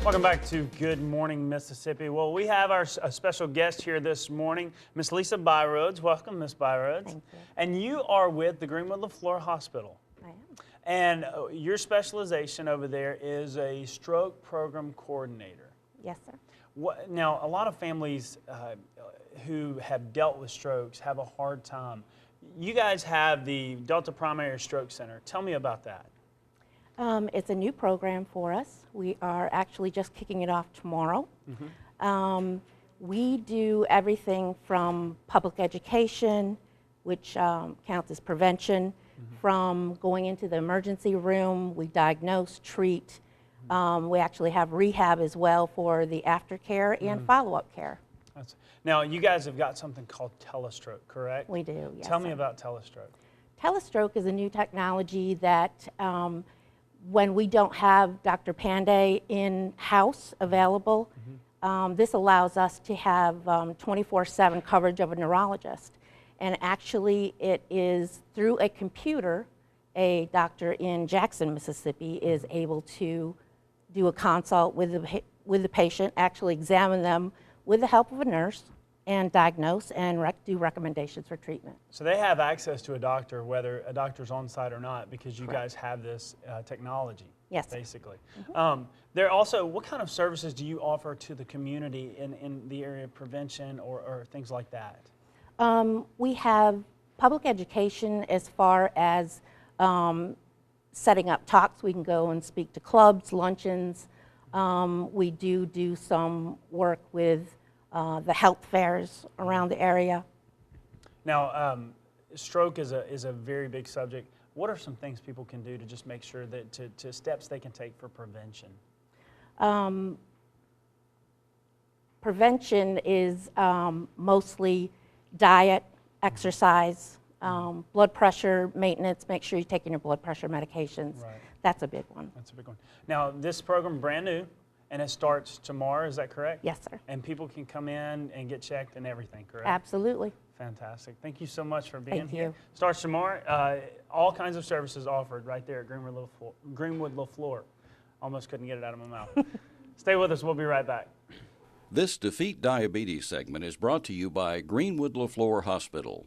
Welcome back to Good Morning Mississippi. Well, we have a special guest here this morning, Miss Lisa Byroads. Welcome, Miss Byroads. Thank you. And you are with the Greenwood Leflore Hospital. I am. And your specialization over there is a stroke program coordinator. Yes, sir. Now, a lot of families who have dealt with strokes have a hard time. You guys have the Delta Primary Stroke Center. Tell me about that. It's a new program for us. We are actually just kicking it off tomorrow. We do everything from public education, which counts as prevention, from going into the emergency room. We diagnose, treat. We actually have rehab as well for the aftercare and follow-up care. Now, you guys have got something called telestroke, correct? We do, yes. Tell me about telestroke. Telestroke is a new technology that when we don't have Dr. Panday in-house available, this allows us to have 24/7 coverage of a neurologist. And actually, it is through a computer, a doctor in Jackson, Mississippi, is able to do a consult with the patient, actually examine them with the help of a nurse, and diagnose and do recommendations for treatment. So they have access to a doctor, whether a doctor's on site or not, because you Correct. guys have this technology, yes, basically. There also, what kind of services do you offer to the community in the area of prevention or things like that? We have public education as far as setting up talks. We can go and speak to clubs, luncheons. We do some work with the health fairs around the area. Now, stroke is a very big subject. What are some things people can do to just make sure that to steps they can take for prevention? Prevention is mostly diet, exercise, blood pressure maintenance. Make sure you're taking your blood pressure medications. Right. That's a big one. That's a big one. Now, this program brand new, and it starts tomorrow, is that correct? Yes, sir. And people can come in and get checked and everything, correct? Absolutely. Fantastic. Thank you so much for being Thank here. you. Starts tomorrow. All kinds of services offered right there at Greenwood Leflore. Almost couldn't get it out of my mouth. Stay with us. We'll be right back. This Defeat Diabetes segment is brought to you by Greenwood Leflore Hospital.